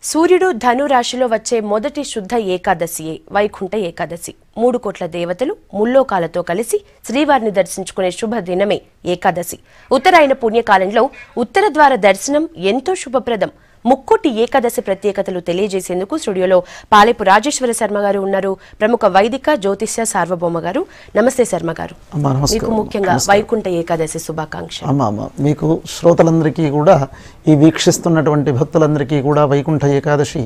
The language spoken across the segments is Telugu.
సూర్యుడు ధను రాశిలో వచ్చే మొదటి శుద్ధ ఏకాదశియే వైకుంఠ ఏకాదశి. 3 కోట్ల దేవతలు ముల్లోకాలతో కలిసి శ్రీవారిని దర్శించుకునే శుభ దినమే ఏకాదశి. ఉత్తరాయణ పుణ్యకాలంలో ఉత్తర ద్వార దర్శనం ఎంతో శుభప్రదం. ముక్కోటి ఏకాదశి ప్రత్యేకతలు తెలియజేసేందుకు స్టూడియోలో పాలేపు రాజేశ్వర శర్మ గారు ఉన్నారు. ప్రముఖ వైదిక జ్యోతిష్య సార్వభౌమ గారు. నమస్తే శర్మ గారు. మీకు ముఖ్యంగా వైకుంఠ ఏకాదశి శుభాకాంక్షలు. మీకు శ్రోతలందరికీ కూడా, ఈ వీక్షిస్తున్నటువంటి భక్తులందరికీ కూడా వైకుంఠ ఏకాదశి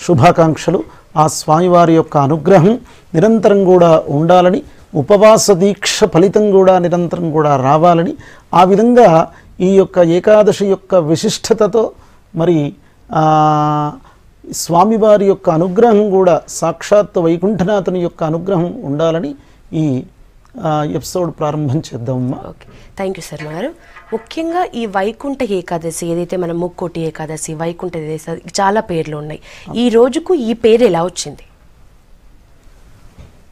శుభాకాంక్షలు. ఆ స్వామివారి యొక్క అనుగ్రహం నిరంతరం కూడా ఉండాలని, ఉపవాస దీక్ష ఫలితం కూడా నిరంతరం కూడా రావాలని, ఆ విధంగా ఈ యొక్క ఏకాదశి యొక్క విశిష్టతతో మరి స్వామివారి యొక్క అనుగ్రహం కూడా, సాక్షాత్ వైకుంఠనాథుని యొక్క అనుగ్రహం ఉండాలని ఈ ఎపిసోడ్ ప్రారంభం చేద్దామమ్మా. ఓకే, థ్యాంక్ యూ శర్మ గారు. ముఖ్యంగా ఈ వైకుంఠ ఏకాదశి ఏదైతే మనం ముక్కోటి ఏకాదశి, వైకుంఠ ఏకాదశి చాలా పేర్లు ఉన్నాయి. ఈ రోజుకు ఈ పేరు ఎలా వచ్చింది?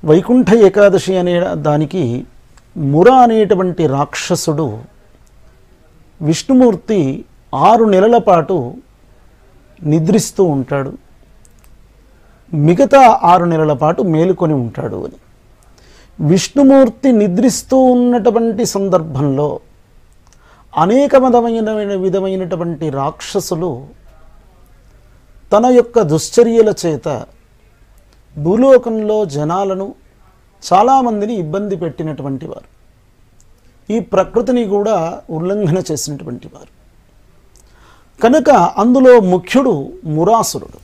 వైకుంఠ ఏకాదశి అనే దానికి ముర అనేటువంటి రాక్షసుడు విష్ణుమూర్తి 6 నెలల పాటు నిద్రిస్తూ ఉంటాడు, మిగతా 6 నెలల పాటు మేలుకొని ఉంటాడు అని. విష్ణుమూర్తి నిద్రిస్తూ ఉన్నటువంటి సందర్భంలో అనేక విధమైనటువంటి రాక్షసులు తన యొక్క దుశ్చర్యల చేత భూలోకంలో జనాలను చాలామందిని ఇబ్బంది పెట్టినటువంటి వారు, ఈ ప్రకృతిని కూడా ఉల్లంఘన చేసినటువంటి వారు. కనుక అందులో ముఖ్యుడు మురాసురుడు.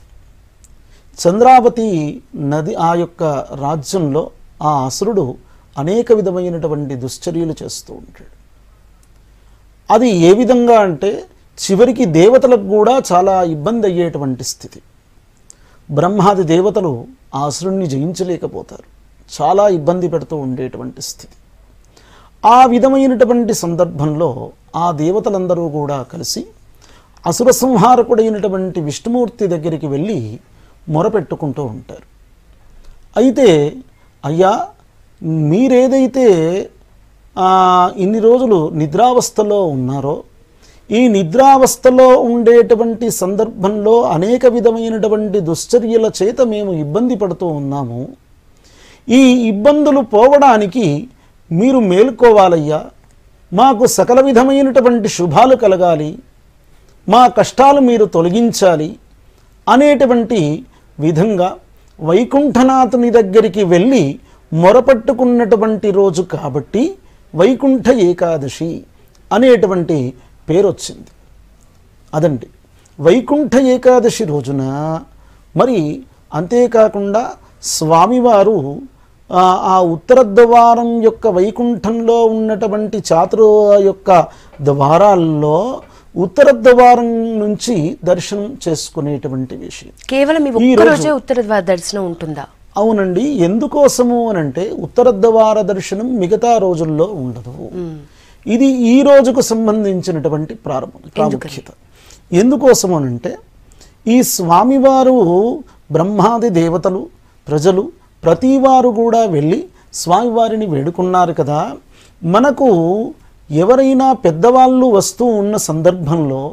చంద్రావతి నది ఆ యొక్క రాజ్యంలో ఆ అసురుడు అనేక విధమైనటువంటి దుశ్చర్యలు చేస్తూ ఉంటాడు. అది ఏ విధంగా అంటే చివరికి దేవతలకు కూడా చాలా ఇబ్బంది అయ్యేటువంటి స్థితి. బ్రహ్మాది దేవతలు ఆ అసురుణ్ణి జయించలేకపోతారు, చాలా ఇబ్బంది పెడుతూ ఉండేటువంటి స్థితి. ఆ విధమైనటువంటి సందర్భంలో ఆ దేవతలందరూ కూడా కలిసి అసుర సంహారకుడైనటువంటి విష్ణుమూర్తి దగ్గరికి వెళ్ళి మొరపెట్టుకుంటూ ఉంటారు. అయితే అయ్యా, మీరేదైతే ఇన్ని రోజులు నిద్రావస్థలో ఉన్నారో, ఈ నిద్రావస్థలో ఉండేటువంటి సందర్భంలో అనేక విధమైనటువంటి దుశ్చర్యల చేత మేము ఇబ్బంది పడుతూ ఉన్నాము. ఈ ఇబ్బందులు పోవడానికి మీరు మేల్కోవాలయ్యా, మాకు సకల విధమైనటువంటి శుభాలు కలగాలి, మా కష్టాలు మీరు తొలగించాలి అనేటువంటి విధంగా వైకుంఠనాథుని దగ్గరికి వెళ్ళి మొరపట్టుకున్నటువంటి రోజు కాబట్టి వైకుంఠ ఏకాదశి అనేటువంటి పేరు వచ్చింది. అదండి వైకుంఠ ఏకాదశి రోజున. మరి అంతేకాకుండా స్వామివారు ఆ ఉత్తర ద్వారం యొక్క వైకుంఠంలో ఉన్నటువంటి చాతురు యొక్క ద్వారాల్లో ఉత్తర ద్వారం నుంచి దర్శనం చేసుకునేటువంటి విషయం. కేవలం ఈ రోజే ఉత్తర ద్వార దర్శనం ఉంటుందా? అవునండి. ఎందుకోసము అనంటే ఉత్తర ద్వార దర్శనం మిగతా రోజుల్లో ఉండదు. ఇది ఈ రోజుకు సంబంధించినటువంటి ప్రాముఖ్యత. ఎందుకోసము అనంటే ఈ స్వామివారు బ్రహ్మాది దేవతలు, ప్రజలు ప్రతివారు కూడా వెళ్ళి స్వామివారిని వేడుకున్నారు కదా. మనకు ఎవరైనా పెద్దవాళ్ళు వస్తూ ఉన్న సందర్భంలో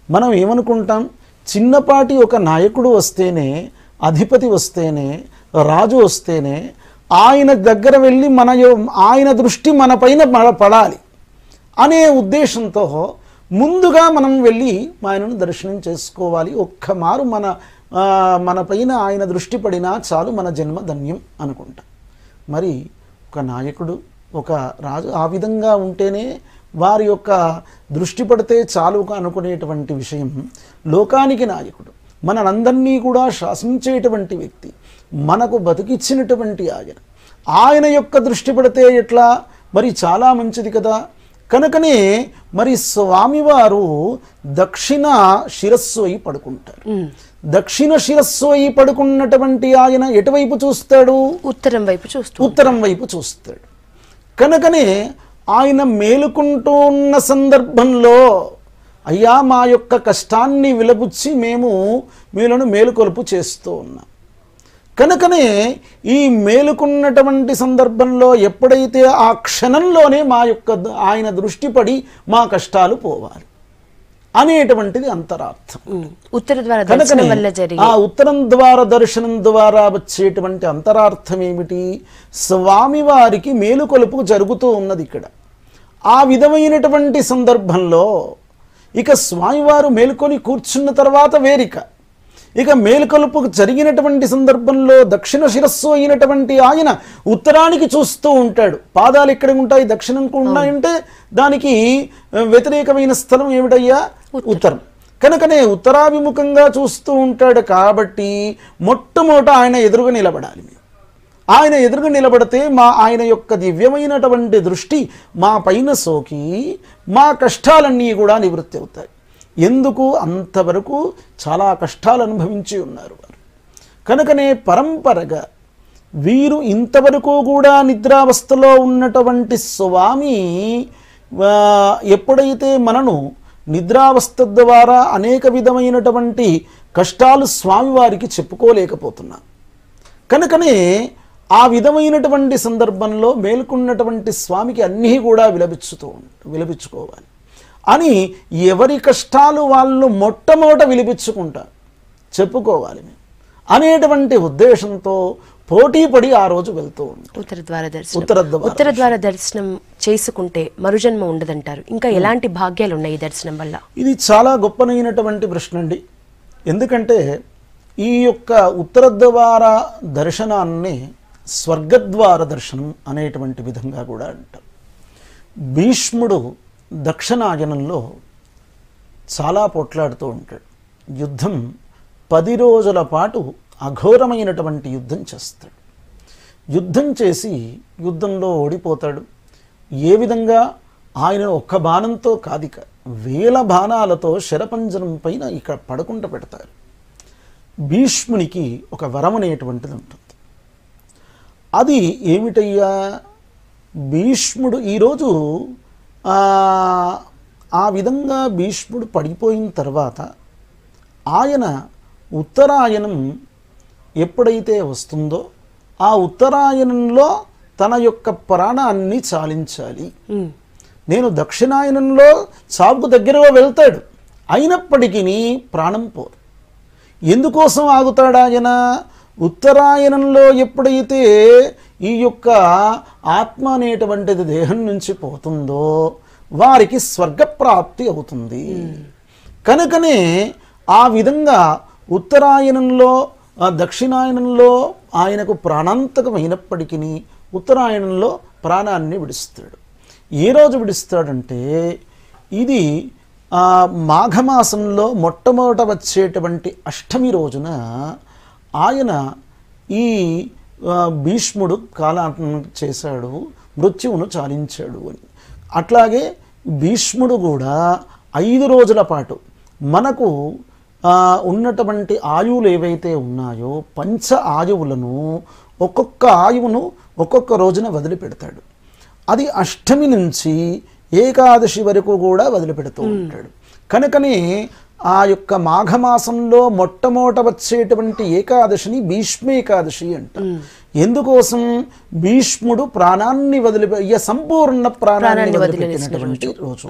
మనం ఏమనుకుంటాం, చిన్నపాటి ఒక నాయకుడు వస్తేనే, అధిపతి వస్తేనే, రాజు వస్తేనే ఆయన దగ్గర వెళ్ళి ఆయన దృష్టి మన పైన పడాలి అనే ఉద్దేశంతో ముందుగా మనం వెళ్ళి ఆయనను దర్శనం చేసుకోవాలి. ఒక్కమారు మన పైన ఆయన దృష్టి పడినా చాలు, మన జన్మ ధన్యం అనుకుంటా. మరి ఒక నాయకుడు, ఒక రాజు ఆ విధంగా ఉంటేనే వారి యొక్క దృష్టి పడితే చాలు అనుకునేటువంటి విషయం. లోకానికి నాయకుడు, మనందరినీ కూడా శాసించేటువంటి వ్యక్తి, మనకు బతికిచ్చినటువంటి ఆయన యొక్క దృష్టి పడితే ఎట్లా? మరి చాలా మంచిది కదా. కనుకనే మరి స్వామివారు దక్షిణ శిరస్సు అయి పడుకుంటారు. దక్షిణ శిరస్సు అయి పడుకున్నటువంటి ఆయన ఎటువైపు చూస్తాడు? ఉత్తరం వైపు చూస్తాడు. కనుకనే ఆయన మేలుకుంటూ ఉన్న సందర్భంలో అయ్యా, మా యొక్క కష్టాన్ని విలబుచ్చి మేము మీలను మేలుకొలుపు చేస్తూ ఉన్నాం. కనుకనే ఈ మేలుకున్నటువంటి సందర్భంలో ఎప్పుడైతే ఆ క్షణంలోనే ఆయన దృష్టి పడి మా కష్టాలు పోవాలి అనేటువంటిది అంతరార్థం. ఉత్తర ద్వార కనుకనే దర్శనం వల్ల జరిగే ఆ ఉత్తరం ద్వారా దర్శనం ద్వారా వచ్చేటువంటి అంతరార్థం ఏమిటి? స్వామివారికి మేలుకొలుపు జరుగుతూ ఉన్నది ఇక్కడ. ఆ విధమైనటువంటి సందర్భంలో ఇక స్వామివారు మేల్కొని కూర్చున్న తర్వాత వేరిక, ఇక మేలుకొలుపు జరిగినటువంటి సందర్భంలో దక్షిణ శిరస్సు అయినటువంటి ఆయన ఉత్తరానికి చూస్తూ ఉంటాడు. పాదాలు ఎక్కడ ఉంటాయి? దక్షిణంకు ఉన్నాయంటే దానికి వ్యతిరేకమైన స్థలం ఏమిటయ్యా? ఉత్తరం. కనుకనే ఉత్తరాభిముఖంగా చూస్తూ ఉంటాడు కాబట్టి మొట్టమొదట ఆయన ఎదురుగా నిలబడాలి. ఆయన ఎదురుగా నిలబడితే ఆయన యొక్క దివ్యమైనటువంటి దృష్టి మా పైన సోకి మా కష్టాలన్నీ కూడా నివృత్తి అవుతాయి. ఎందుకు? అంతవరకు చాలా కష్టాలు అనుభవించి ఉన్నారు వారు. కనుకనే పరంపరగా వీరు ఇంతవరకు కూడా నిద్రావస్థలో ఉన్నటువంటి స్వామి ఎప్పుడైతే మనను నిద్రావస్థ ద్వారా అనేక విధమైనటువంటి కష్టాలు స్వామివారికి చెప్పుకోలేకపోతున్నాం. కనుకనే ఆ విధమైనటువంటి సందర్భంలో మేల్కొన్నటువంటి స్వామికి అన్నీ కూడా విలపించుకోవాలి అని ఎవరి కష్టాలు వాళ్ళు మొట్టమొదట విలిపించుకుంటారు, చెప్పుకోవాలి అనేటువంటి ఉద్దేశంతో పోటీపడి ఆ రోజు వెళ్తూ ఉంటారు. ఉత్తర ద్వార దర్శనం చేసుకుంటే మరుజన్మ ఉండదంటారు. ఇంకా ఎలాంటి భాగ్యాలు ఉన్నాయి ఈ దర్శనం వల్ల? ఇది చాలా గొప్పనైనటువంటి ప్రశ్న అండి. ఎందుకంటే ఈ యొక్క ఉత్తర ద్వార దర్శనాన్ని స్వర్గద్వార దర్శనం అనేటువంటి విధంగా కూడా అంటారు. భీష్ముడు దక్షిణాయనంలో చాలా పోట్లాడుతూ ఉంటాడు. యుద్ధం 10 రోజుల పాటు అఘోరమైనటువంటి యుద్ధం చేస్తాడు. యుద్ధం చేసి యుద్ధంలో ఓడిపోతాడు. ఏ విధంగా? ఆయన ఒక్క బాణంతో కాదిక 1000 బాణాలతో శరపంజరం పైన ఇక్కడ పడుకుంటూ పెడతారు. భీష్మునికి ఒక వరం అనేటువంటిది ఉంటుంది. అది ఏమిటయ్యా? భీష్ముడు ఈరోజు ఆ విధంగా భీష్ముడు పడిపోయిన తర్వాత ఆయన ఉత్తరాయణం ఎప్పుడైతే వస్తుందో ఆ ఉత్తరాయణంలో తన యొక్క ప్రాణాన్ని చాలించాలి. నేను దక్షిణాయనంలో చావుకు దగ్గరగా వెళ్తాడు, అయినప్పటికీ ప్రాణం పోరు. ఎందుకోసం ఆగుతాడు ఆయన? ఉత్తరాయణంలో ఎప్పుడైతే ఈ యొక్క ఆత్మ అనేటువంటిది దేహం నుంచి పోతుందో వారికి స్వర్గప్రాప్తి అవుతుంది. కనుకనే ఆ విధంగా ఉత్తరాయణంలో దక్షిణాయనంలో ఆయనకు ప్రాణాంతకమైనప్పటికీ ఉత్తరాయణంలో ప్రాణాన్ని విడుస్తాడు. ఏ రోజు విడుస్తాడంటే ఇది మాఘమాసంలో మొట్టమొదట వచ్చేటువంటి అష్టమి రోజున ఆయన ఈ భీష్ముడు కాలాటం చేశాడు, మృత్యువును చాలించాడు అని. అట్లాగే భీష్ముడు కూడా 5 రోజుల పాటు మనకు ఉన్నటువంటి ఆయువులు ఏవైతే ఉన్నాయో పంచ ఆయువులను ఒక్కొక్క ఆయువును ఒక్కొక్క రోజున వదిలిపెడతాడు. అది అష్టమి నుంచి ఏకాదశి వరకు కూడా వదిలిపెడుతూ ఉంటాడు. కనుకనే ఆ యొక్క మాఘమాసంలో మొట్టమొదట వచ్చేటువంటి ఏకాదశిని భీష్మేకాదశి అంటారు. ఎందుకోసం? భీష్ముడు ప్రాణాన్ని సంపూర్ణ ప్రాణాన్ని వదిలిపెట్టినటువంటి రోజు.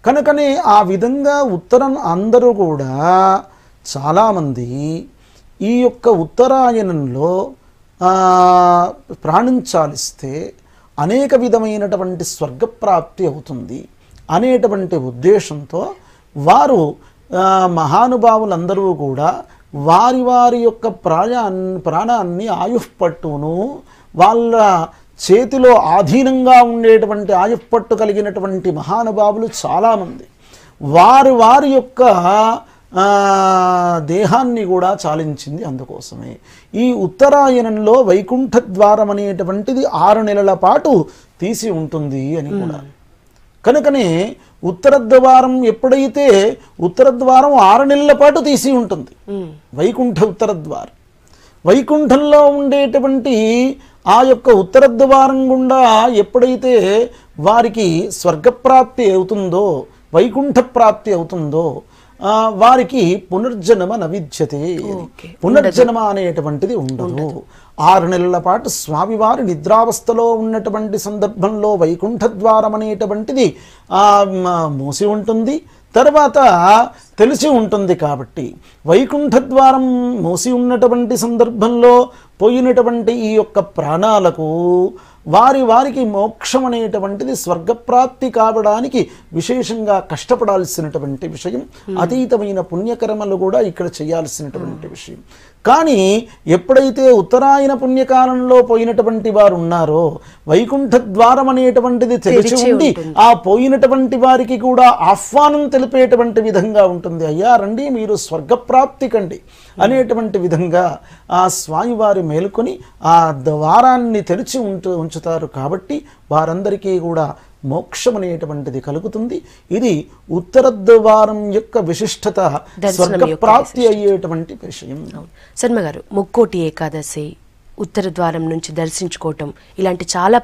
కనుకనే ఆ విధంగా ఉత్తరం అందరూ కూడా చాలామంది ఈ యొక్క ఉత్తరాయణంలో ప్రాణం చాలిస్తే అనేక విధమైనటువంటి స్వర్గప్రాప్తి అవుతుంది అనేటువంటి ఉద్దేశంతో వారు మహానుభావులందరూ కూడా వారి వారి యొక్క ప్రాణాన్ని ఆయుష్పట్టును వాళ్ళ చేతిలో ఆధీనంగా ఉండేటువంటి ఆయుష్పట్టు కలిగినటువంటి మహానుభావులు చాలామంది వారి యొక్క దేహాన్ని కూడా చాలించింది. అందుకోసమే ఈ ఉత్తరాయణంలో వైకుంఠ ద్వారం అనేటువంటిది 6 నెలల పాటు తీసి ఉంటుంది అని కూడా. కనుకనే ఉత్తర ద్వారం ఎప్పుడైతే ఉత్తర ద్వారం 6 నెలల పాటు తీసి ఉంటుంది వైకుంఠ ఉత్తర ద్వారం. వైకుంఠంలో ఉండేటువంటి ఆ యొక్క ఉత్తర ద్వారం గుండా ఎప్పుడైతే వారికి స్వర్గప్రాప్తి అవుతుందో వైకుంఠ ప్రాప్తి అవుతుందో వారికి పునర్జన్మ నవిద్యతే. పునర్జన్మ అనేటువంటిది ఉండదు. 6 నెలల పాటు స్వామివారి నిద్రావస్థలో ఉన్నటువంటి సందర్భంలో వైకుంఠ ద్వారం అనేటువంటిది మూసి ఉంటుంది. తర్వాత తెలిసి ఉంటుంది. కాబట్టి వైకుంఠ ద్వారం మూసి ఉన్నటువంటి సందర్భంలో పోయినటువంటి ఈ యొక్క ప్రాణాలకు వారికి మోక్షం అనేటువంటిది స్వర్గప్రాప్తి కావడానికి విశేషంగా కష్టపడాల్సినటువంటి విషయం. అతీతమైన పుణ్యకర్మలు కూడా ఇక్కడ చేయాల్సినటువంటి విషయం. కానీ ఎప్పుడైతే ఉత్తరాయణ పుణ్యకాలంలో పోయినటువంటి వారు ఉన్నారో వైకుంఠ ద్వారం అనేటువంటిది తెరిచి ఉండి ఆ పోయినటువంటి వారికి కూడా ఆహ్వానం తెలిపేటువంటి విధంగా ఉంటుంది. అయ్యా రండి, మీరు స్వర్గప్రాప్తి కండి అనేటువంటి విధంగా ఆ స్వామివారి మేలుకొని ఆ ద్వారాన్ని తెరిచి ఉంచుతారు. కాబట్టి వారందరికీ కూడా మోక్షం అనేటువంటిది కలుగుతుంది. ఇది ఉత్తర ద్వారం యొక్క విశిష్టత, స్వర్గప్రాప్తి అయ్యేటువంటి విషయం. శర్మ గారు, ముక్కోటి ఏకాదశి, ఉత్తర ద్వారం నుంచి దర్శించుకోవటం, ఇలాంటి చాలా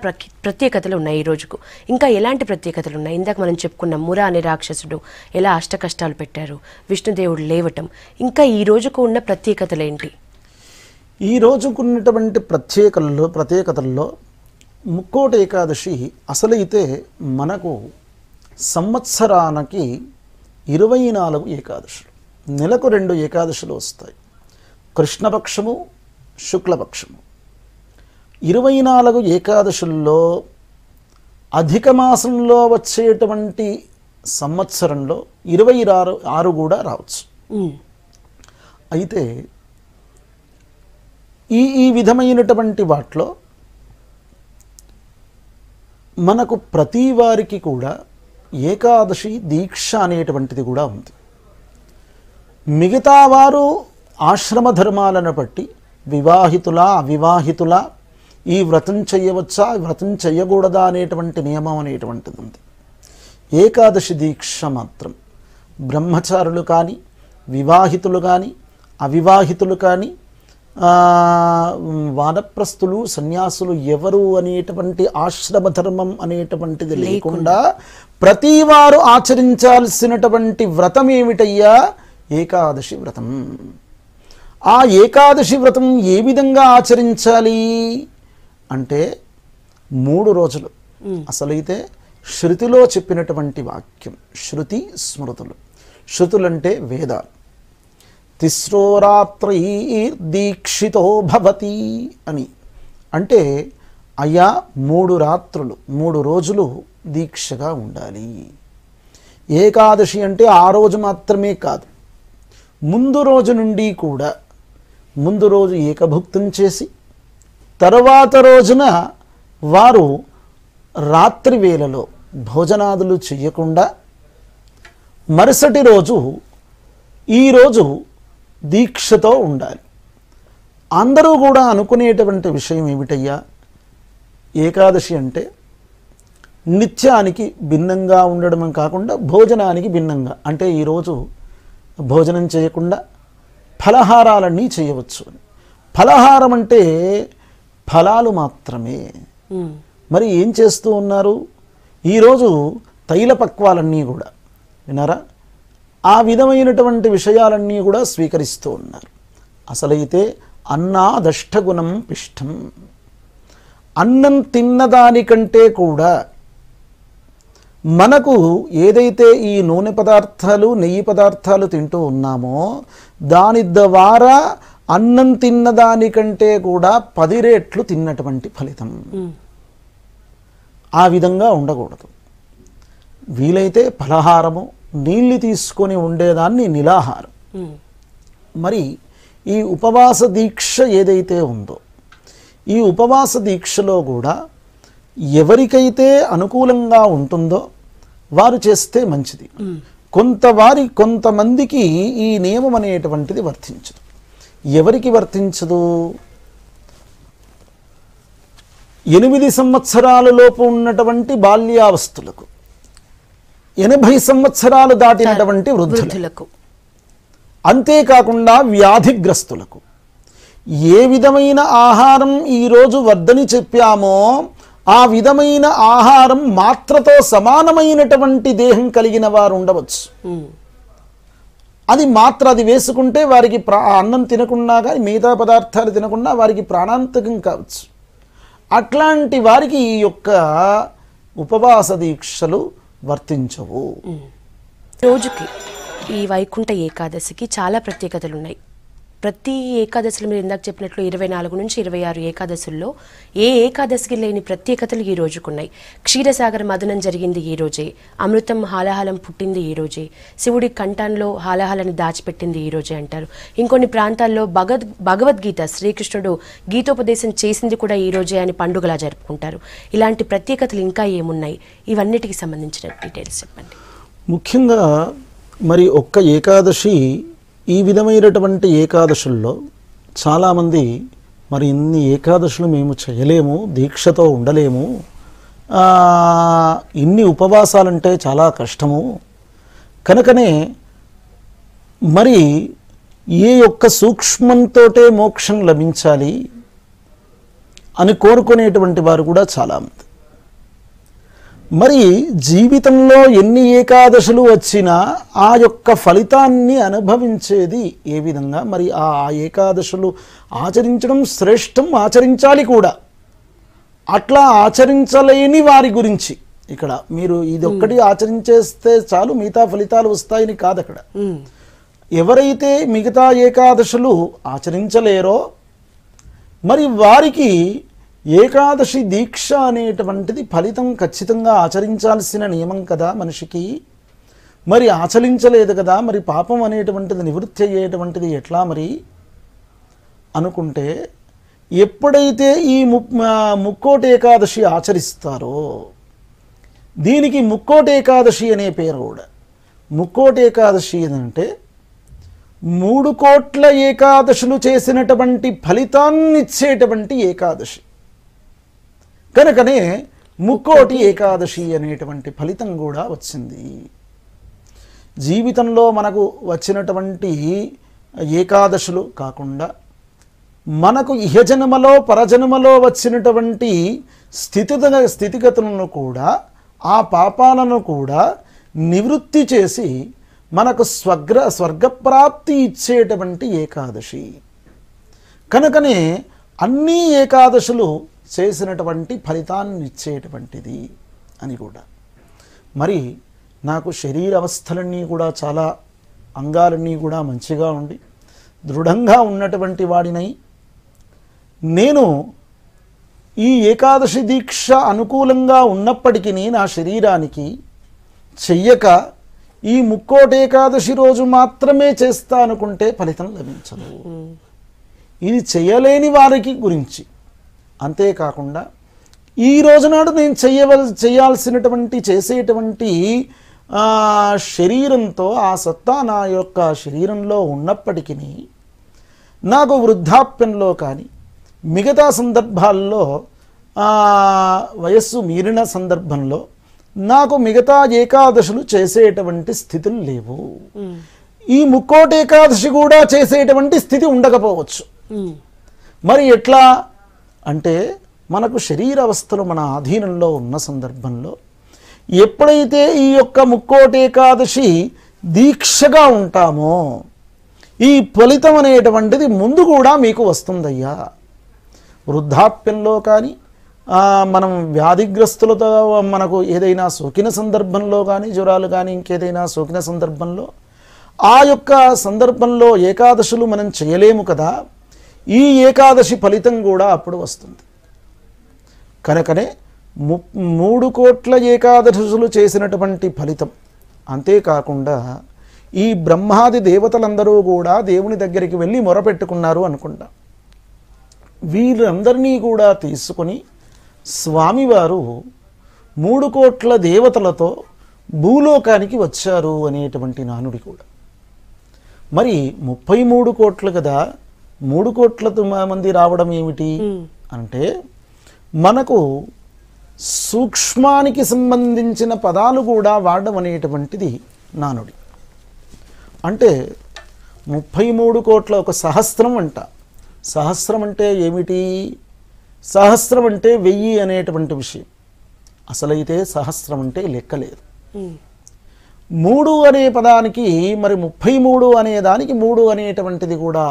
ప్రత్యేకతలు ఉన్నాయి ఈ రోజుకు. ఇంకా ఎలాంటి ప్రత్యేకతలు ఉన్నాయి? ఇందాక మనం చెప్పుకున్న మురా అనే రాక్షసుడు ఎలా అష్ట కష్టాలు పెట్టారు, విష్ణుదేవుడు లేవటం, ఇంకా ఈ రోజుకు ఉన్న ప్రత్యేకతలు ఏంటి? ఈ రోజుకున్నటువంటి ప్రత్యేకతల్లో ముక్కోటి ఏకాదశి అసలైతే మనకు సంవత్సరానికి 24 ఏకాదశులు, నెలకు 2 ఏకాదశులు వస్తాయి. కృష్ణపక్షము, శుక్లపక్షము. 24 ఏకాదశుల్లో అధిక మాసంలో వచ్చేటువంటి సంవత్సరంలో 26 కూడా రావచ్చు. అయితే ఈ విధమైనటువంటి వాటిలో మనకు ప్రతి వారికి కూడా ఏకాదశి దీక్ష అనేటువంటిది కూడా ఉంది. మిగతా వారు ఆశ్రమ ధర్మాలను బట్టి వివాహితులా అవివాహితులా, ఈ వ్రతం చేయవచ్చా వ్రతం చేయకూడదా అనేటువంటి నియమం అనేటువంటిది ఉంది. ఏకాదశి దీక్ష మాత్రం బ్రహ్మచారులు కానీ, వివాహితులు కానీ, అవివాహితులు కానీ, వానప్రస్థులు, సన్యాసులు ఎవరు అనేటువంటి ఆశ్రమ ధర్మం అనేటువంటిది లేకుండా ప్రతి వారు ఆచరించాల్సినటువంటి వ్రతం ఏమిటయ్యా? ఏకాదశి వ్రతం. ఆ ఏకాదశి వ్రతం ఏ విధంగా ఆచరించాలి అంటే 3 రోజులు. అసలైతే శృతిలో చెప్పినటువంటి వాక్యం, శృతి స్మృతులు. శృతులంటే వేదాలు. తిస్రో రాత్రై దీక్షితో భవతి అని అంటే, అయ్యా 3 రాత్రులు 3 రోజులు దీక్షగా ఉండాలి. ఏకాదశి అంటే ఆ రోజు మాత్రమే కాదు, ముందు రోజు నుండి కూడా, ముందు రోజు ఏకభుక్తం చేసి తర్వాత రోజున వారు రాత్రి వేళలో భోజనాదులు చేయకుండా మరుసటి రోజు ఈరోజు దీక్షతో ఉండాలి. అందరూ కూడా అనుకునేటువంటి విషయం ఏమిటయ్యా? ఏకాదశి అంటే నిత్యానికి భిన్నంగా ఉండడం కాకుండా భోజనానికి భిన్నంగా, అంటే ఈరోజు భోజనం చేయకుండా ఫలహారాలన్నీ చేయవచ్చు అని. ఫలహారం అంటే ఫలాలు మాత్రమే. మరి ఏం చేస్తూ ఉన్నారు? ఈరోజు తైల పక్వాలన్నీ కూడా విన్నారా, ఆ విధమైనటువంటి విషయాలన్నీ కూడా స్వీకరిస్తూ ఉన్నారు. అసలైతే అన్నాదష్టగుణం పిష్టం, అన్నం తిన్నదానికంటే కూడా మనకు ఏదైతే ఈ నూనె పదార్థాలు, నెయ్యి పదార్థాలు తింటూ ఉన్నామో దాని ద్వారా అన్నం తిన్నదానికంటే కూడా 10 రెట్లు తిన్నటువంటి ఫలితం. ఆ విధంగా ఉండకూడదు. వీలైతే ఫలహారము, నీళ్ళు తీసుకొని ఉండేదాన్ని నిలాహారం. మరి ఈ ఉపవాస దీక్ష ఏదైతే ఉందో, ఈ ఉపవాస దీక్షలో కూడా ఎవరికైతే అనుకూలంగా ఉంటుందో వారు చేస్తే మంచిది. కొంతమందికి ఈ నియమం అనేటువంటిది వర్తించదు. ఎవరికి వర్తించదు? 8 సంవత్సరాల లోపు ఉన్నటువంటి బాల్యావస్థులకు, 80 సంవత్సరాలు దాటినటువంటి వృద్ధులకు, అంతేకాకుండా వ్యాధిగ్రస్తులకు. ఏ విధమైన ఆహారం ఈరోజు వద్దని చెప్పామో ఆ విధమైన ఆహారం మాత్రతో సమానమైనటువంటి దేహం కలిగిన వారు ఉండవచ్చు. అది మాత్రం అది వేసుకుంటే వారికి అన్నం తినకుండా కానీ మిగతా పదార్థాలు తినకుండా వారికి ప్రాణాంతకం కావచ్చు. అట్లాంటి వారికి ఈ యొక్క ఉపవాస దీక్షలు వర్తించవు. రోజుకి ఈ వైకుంఠ ఏకాదశికి చాలా ప్రత్యేకతలు ఉన్నాయి. ప్రతి ఏకాదశిలో మీరు ఇందాక చెప్పినట్లు 24 నుంచి 26 ఏకాదశుల్లో ఏ ఏకాదశికి లేని ప్రత్యేకతలు ఈ రోజుకున్నాయి. క్షీరసాగర మదనం జరిగింది ఈ రోజే, అమృతం హాలాహలం పుట్టింది ఈ రోజే, శివుడి కంఠంలో హాలాహలని దాచిపెట్టింది ఈ రోజే అంటారు. ఇంకొన్ని ప్రాంతాల్లో భగవద్గీత శ్రీకృష్ణుడు గీతోపదేశం చేసింది కూడా ఈ రోజే అని పండుగలా జరుపుకుంటారు. ఇలాంటి ప్రత్యేకతలు ఇంకా ఏమున్నాయి? ఇవన్నిటికి సంబంధించిన డీటెయిల్స్ చెప్పండి. ముఖ్యంగా మరి ఒక్క ఏకాదశి, ఈ విధమైనటువంటి ఏకాదశుల్లో చాలామంది మరి ఇన్ని ఏకాదశులు మేము చేయలేము, దీక్షతో ఉండలేము, ఇన్ని ఉపవాసాలంటే చాలా కష్టము, కనుకనే మరి ఏ ఒక్క సూక్ష్మంతోటే మోక్షం లభించాలి అని కోరుకునేటువంటి వారు కూడా చాలామంది. మరి జీవితంలో ఎన్ని ఏకాదశులు వచ్చినా ఆ యొక్క ఫలితాన్ని అనుభవించేది ఏ విధంగా? మరి ఆ ఏకాదశులు ఆచరించడం శ్రేష్టం, ఆచరించాలి కూడా. అట్లా ఆచరించలేని వారి గురించి ఇక్కడ మీరు ఇదొక్కటి ఆచరించేస్తే చాలు మిగతా ఫలితాలు వస్తాయని కాదు అక్కడ. ఎవరైతే మిగతా ఏకాదశులు ఆచరించలేరో మరి వారికి ఏకాదశి దీక్ష అనేటువంటిది ఫలితం ఖచ్చితంగా ఆచరించాల్సిన నియమం కదా మనిషికి. మరి ఆచరించలేదు కదా, మరి పాపం అనేటువంటిది నివృత్తి అయ్యేటువంటిది ఎట్లా మరి అనుకుంటే, ఎప్పుడైతే ఈ ముక్కోటి ఏకాదశి ఆచరిస్తారో, దీనికి ముక్కోటి ఏకాదశి అనే పేరు కూడా. ముక్కోటి ఏకాదశి అంటే 3 కోట్ల ఏకాదశులు చేసినటువంటి ఫలితాన్ని ఇచ్చేటువంటి ఏకాదశి. కనుకనే ముక్కోటి ఏకాదశి అనేటువంటి ఫలితం కూడా వచ్చింది. జీవితంలో మనకు వచ్చినటువంటి ఏకాదశులు కాకుండా మనకు ఇహజన్మలో పరజన్మలో వచ్చినటువంటి స్థితిగతులను కూడా, ఆ పాపాలను కూడా నివృత్తి చేసి మనకు స్వర్గప్రాప్తి ఇచ్చేటువంటి ఏకాదశి. కనుకనే అన్ని ఏకాదశులు చేసినటువంటి ఫలితాన్ని ఇచ్చేటువంటిది అని కూడా. మరి నాకు శరీర అవస్థలన్నీ కూడా చాలా అంగాలన్నీ కూడా మంచిగా ఉండి దృఢంగా ఉన్నటువంటి వాడినై నేను ఈ ఏకాదశి దీక్ష అనుకూలంగా ఉన్నప్పటికీ నా శరీరానికి చెయ్యక ఈ ముక్కోటి ఏకాదశి రోజు మాత్రమే చేస్తా అనుకుంటే ఫలితం లభించదు. ఇది చేయలేని వారికి గురించి. అంతేకాకుండా ఈ రోజునాడు నేను చేసేటువంటి శరీరంతో ఆ సత్తా నా యొక్క శరీరంలో ఉన్నప్పటికీ నాకు వృద్ధాప్యంలో కానీ మిగతా సందర్భాల్లో వయస్సు మీరిన సందర్భంలో నాకు మిగతా ఏకాదశులు చేసేటువంటి స్థితులు లేవు. ఈ ముక్కోటి ఏకాదశి కూడా చేసేటువంటి స్థితి ఉండకపోవచ్చు. మరి ఎట్లా అంటే మనకు శరీర అవస్థలు మన ఆధీనంలో ఉన్న సందర్భంలో ఎప్పుడైతే ఈ యొక్క ముక్కోటి ఏకాదశి దీక్షగా ఉంటామో ఈ ఫలితం అనేటువంటిది ముందు కూడా మీకు వస్తుందయ్యా. వృద్ధాప్యంలో కానీ మనం వ్యాధిగ్రస్తులతో మనకు ఏదైనా సోకిన సందర్భంలో కానీ, జ్వరాలు కానీ ఇంకేదైనా సోకిన సందర్భంలో ఆ యొక్క సందర్భంలో ఏకాదశులు మనం చేయలేము కదా, ఈ ఏకాదశి ఫలితం కూడా అప్పుడు వస్తుంది. కనుకనే 3 కోట్ల ఏకాదశులు చేసినటువంటి ఫలితం. అంతేకాకుండా ఈ బ్రహ్మాది దేవతలందరూ కూడా దేవుని దగ్గరికి వెళ్ళి మొరపెట్టుకున్నారు అనుకుంటా. వీరందరినీ కూడా తీసుకొని స్వామివారు 3 కోట్ల దేవతలతో భూలోకానికి వచ్చారు అనేటువంటి నానుడి కూడా. మరి 33 కోట్లు కదా, 3 కోట్ల మంది రావడం ఏమిటి అంటే మనకు సూక్ష్మానికి సంబంధించిన పదాలు కూడా వాడడం అనేటువంటిది నానుడి. అంటే 33 కోట్ల ఒక సహస్రం అంట. సహస్రం అంటే ఏమిటి? సహస్రం అంటే 1000 అనేటువంటి విషయం. అసలైతే సహస్రం అంటే లెక్కలేదు. 3 అనే పదానికి మరి 33 అనే దానికి 3 అనేటువంటిది కూడా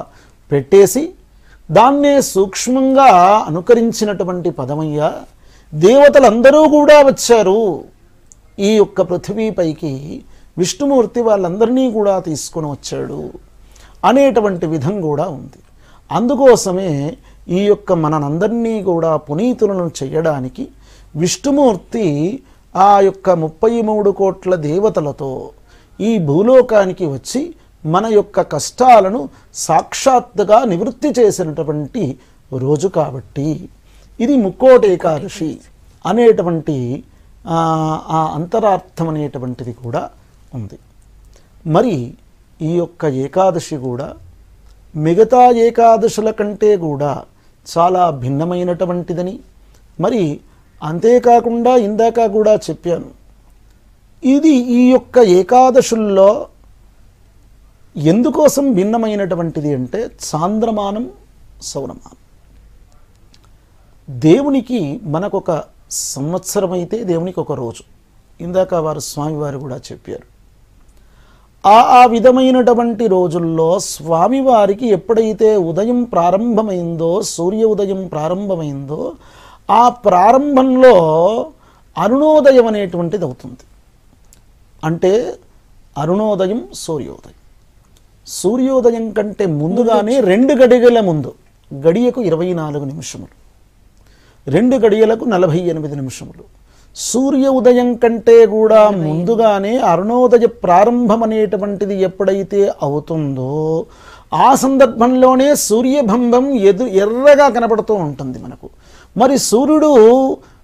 పెట్టేసి దాన్నే సూక్ష్మంగా అనుకరించినటువంటి పదమయ్య. దేవతలందరూ కూడా వచ్చారు ఈ యొక్క పృథివీపైకి, విష్ణుమూర్తి వాళ్ళందరినీ కూడా తీసుకొని వచ్చాడు అనేటువంటి విధం కూడా ఉంది. అందుకోసమే ఈ యొక్క మనందరినీ కూడా పునీతులను చేయడానికి విష్ణుమూర్తి ఆ యొక్క 33 కోట్ల దేవతలతో ఈ భూలోకానికి వచ్చి మన యొక్క కష్టాలను సాక్షాత్తుగా నివృత్తి చేసినటువంటి రోజు కాబట్టి ఇది ముక్కోటి ఏకాదశి అనేటువంటి ఆ అంతరార్థం అనేటువంటిది కూడా ఉంది. మరి ఈ యొక్క ఏకాదశి కూడా మిగతా ఏకాదశుల కంటే కూడా చాలా భిన్నమైనటువంటిదని, మరి అంతేకాకుండా ఇందాక కూడా చెప్పాను, ఇది ఈ యొక్క ఏకాదశుల్లో ఎందుకోసం భిన్నమైనటువంటిది అంటే చాంద్రమానం సౌరమానం. దేవునికి మనకొక సంవత్సరం అయితే దేవునికి ఒక రోజు. ఇందాక వారు స్వామివారు కూడా చెప్పారు. ఆ విధమైనటువంటి రోజుల్లో స్వామివారికి ఎప్పుడైతే ఉదయం ప్రారంభమైందో, సూర్య ఉదయం ప్రారంభమైందో, ఆ ప్రారంభంలో అరుణోదయం అనేటువంటిది అవుతుంది. అంటే అరుణోదయం సూర్యోదయం. సూర్యోదయం కంటే ముందుగానే 2 గడియల ముందు, గడియకు 24 నిమిషములు, 2 గడియలకు 48 నిమిషములు. సూర్య ఉదయం కంటే కూడా ముందుగానే అరుణోదయ ప్రారంభం అనేటువంటిది ఎప్పుడైతే అవుతుందో ఆ సందర్భంలోనే సూర్యబంధం ఎర్రగా కనబడుతూ ఉంటుంది మనకు. మరి సూర్యుడు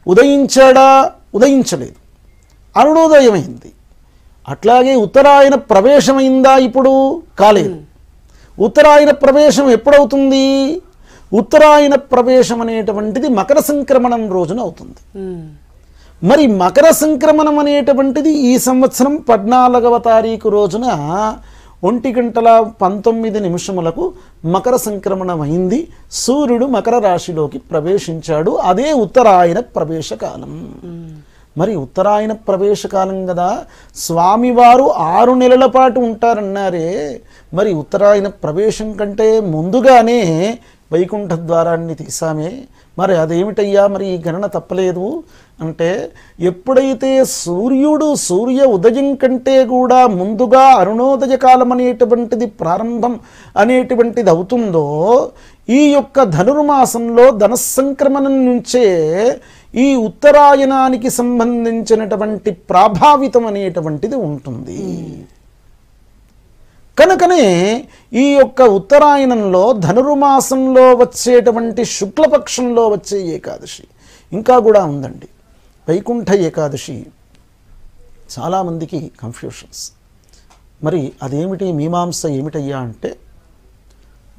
ఉదయించాడా? ఉదయించలేదు, అరుణోదయమైంది. అట్లాగే ఉత్తరాయణ ప్రవేశమైందా? ఇప్పుడు కాలేదు. ఉత్తరాయణ ప్రవేశం ఎప్పుడవుతుంది? ఉత్తరాయణ ప్రవేశం అనేటువంటిది మకర సంక్రమణం రోజున అవుతుంది. మరి మకర సంక్రమణం అనేటువంటిది ఈ సంవత్సరం 14వ తారీఖు రోజున 1:19 మకర సంక్రమణం అయింది. సూర్యుడు మకర రాశిలోకి ప్రవేశించాడు. అదే ఉత్తరాయణ ప్రవేశకాలం. మరి ఉత్తరాయణ ప్రవేశకాలం కదా, స్వామివారు 6 నెలల పాటు ఉంటారన్నారే. మరి ఉత్తరాయణ ప్రవేశం కంటే ముందుగానే వైకుంఠ ద్వారాన్ని తీసామే. మరి అదేమిటయ్యా, మరి ఈ గణన తప్పలేదు అంటే, ఎప్పుడైతే సూర్య ఉదయం కంటే కూడా ముందుగా అరుణోదయ కాలం అనేటువంటిది ప్రారంభం అనేటువంటిది అవుతుందో, ఈ యొక్క ధనుర్మాసంలో ధనస్సంక్రమణం నుంచే ఈ ఉత్తరాయణానికి సంబంధించినటువంటి ప్రభావితం అనేటువంటిది ఉంటుంది. కనుకనే ఈ యొక్క ఉత్తరాయణంలో ధనుర్మాసంలో వచ్చేటువంటి శుక్లపక్షంలో వచ్చే ఏకాదశి ఇంకా కూడా ఉందండి. వైకుంఠ ఏకాదశి చాలామందికి కన్ఫ్యూషన్స్. మరి అదేమిటి, మీమాంస ఏమిటయ్యా అంటే,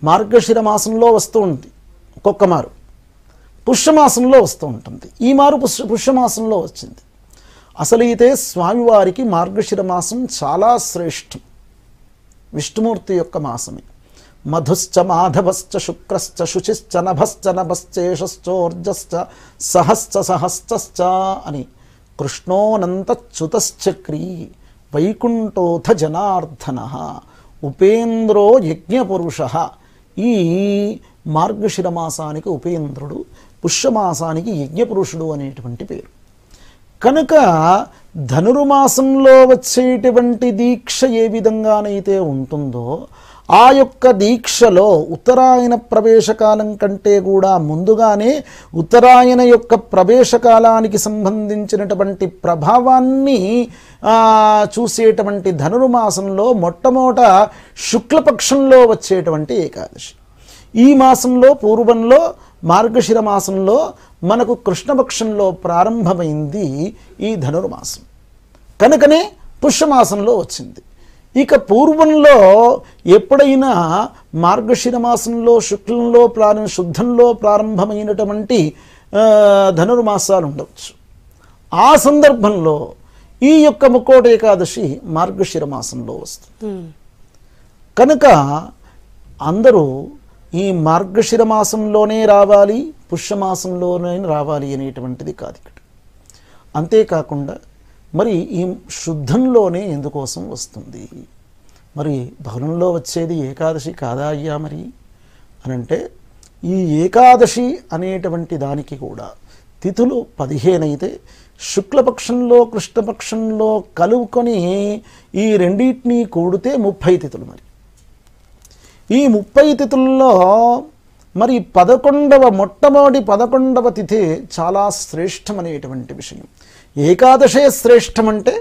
మార్గశిర మాసంలో వస్తూ ఉంది, ఒక్కొక్క మారు పుష్యమాసంలో వస్తూ ఉంటుంది. ఈ మారు పుష్యమాసంలో వచ్చింది. అసలు అయితే స్వామివారికి మార్గశిర మాసం చాలా శ్రేష్టం, విష్ణుమూర్తి యొక్క మాసమే. మధుశ్చ మాధవశ్చ శుక్రశ్చ శుచిశ్చ నభశ్చ నభశ్చేషశ్చోర్జశ్చ సహశ్చ సహశ్చ అని కృష్ణోనంతచ్యుతశ్చక్రీ వైకుంఠోథ జనార్దన ఉపేంద్రో యజ్ఞపురుష. ఈ మార్గశిర మాసానికి ఉపేంద్రుడు, పుష్యమాసానికి యజ్ఞపురుషుడు అనేటువంటి పేరు. కనుక ధనుర్మాసంలో వచ్చేటువంటి దీక్ష ఏ విధంగానైతే ఉంటుందో, ఆ యొక్క దీక్షలో ఉత్తరాయణ ప్రవేశకాలం కంటే కూడా ముందుగానే ఉత్తరాయణ యొక్క ప్రవేశకాలానికి సంబంధించినటువంటి ప్రభావాన్ని చూసేటువంటి ధనుర్మాసంలో మొట్టమొదట శుక్లపక్షంలో వచ్చేటువంటి ఏకాదశి. ఈ మాసంలో పూర్వంలో మార్గశిర మాసంలో మనకు కృష్ణపక్షంలో ప్రారంభమైంది ఈ ధనుర్మాసం. కనుకనే పుష్యమాసంలో వచ్చింది. ఇక పూర్వంలో ఎప్పుడైనా మార్గశిర మాసంలో శుక్లంలో శుద్ధంలో ప్రారంభమైనటువంటి ధనుర్మాసాలు ఉండవచ్చు. ఆ సందర్భంలో ఈ యొక్క ముక్కోటి ఏకాదశి మార్గశిర మాసంలో వస్తుంది. కనుక అందరూ ఈ మార్గశిర మాసంలోనే రావాలి, పుష్యమాసంలోనే రావాలి అనేటువంటిది కాదు ఇక్కడ. అంతేకాకుండా మరి ఈ శుద్ధంలోనే ఎందుకోసం వస్తుంది? మరి బహుళంలో వచ్చేది ఏకాదశి కాదా అయ్యా మరి అనంటే, ఈ ఏకాదశి అనేటువంటి దానికి కూడా తిథులు 15 అయితే శుక్లపక్షంలో కృష్ణపక్షంలో కలుపుకొని ఈ రెండింటినీ కూడితే 30 తిథులు. మరి ఈ 30 తిథుల్లో మరి మొట్టమొదటి 11వ తిథి చాలా శ్రేష్టమనేటువంటి విషయం. ఏకాదశే శ్రేష్టమంటే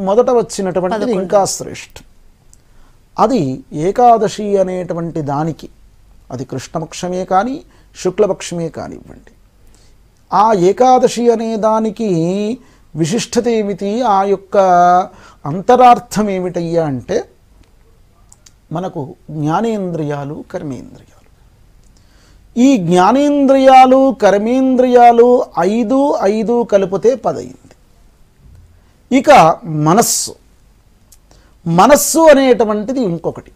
మొదట వచ్చినటువంటిది ఇంకా శ్రేష్టం. అది ఏకాదశి అనేటువంటి దానికి, అది కృష్ణపక్షమే కానీ శుక్లపక్షమే కానివ్వండి, ఆ ఏకాదశి అనే దానికి విశిష్టత ఏమిటి, ఆ యొక్క అంతరార్థం ఏమిటయ్యా అంటే, మనకు జ్ఞానేంద్రియాలు కర్మేంద్రియాలు, ఈ జ్ఞానేంద్రియాలు కర్మేంద్రియాలు 5 కలిపితే 10 అయింది. ఇక మనస్సు అనేటువంటిది ఇంకొకటి,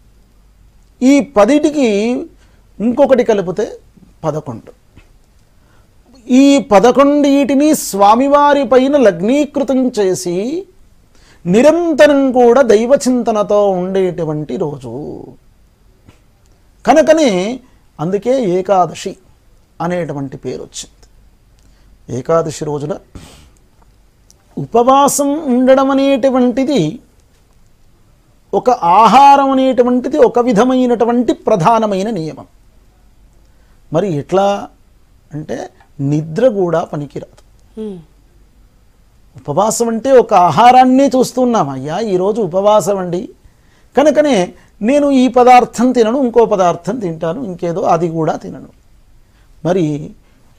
ఈ 10టికి ఇంకొకటి కలిపితే 11. ఈ 11టిని స్వామివారి పైన లగ్నీకృతం చేసి నిరంతరం కూడా దైవచింతనతో ఉండేటువంటి రోజు కనుకనే అందుకే ఏకాదశి అనేటువంటి పేరు వచ్చింది. ఏకాదశి రోజున ఉపవాసం ఉండడం అనేటువంటిది, ఒక ఆహారం అనేటువంటిది ఒక విధమైనటువంటి ప్రధానమైన నియమం. మరి ఎట్లా అంటే, నిద్ర కూడా పనికిరాదు. ఉపవాసం అంటే ఒక ఆహారాన్నే చూస్తున్నాం. అయ్యా ఈరోజు ఉపవాసం అండి కనుకనే నేను ఈ పదార్థం తినను, ఇంకో పదార్థం తింటాను, ఇంకేదో అది కూడా తినను. మరి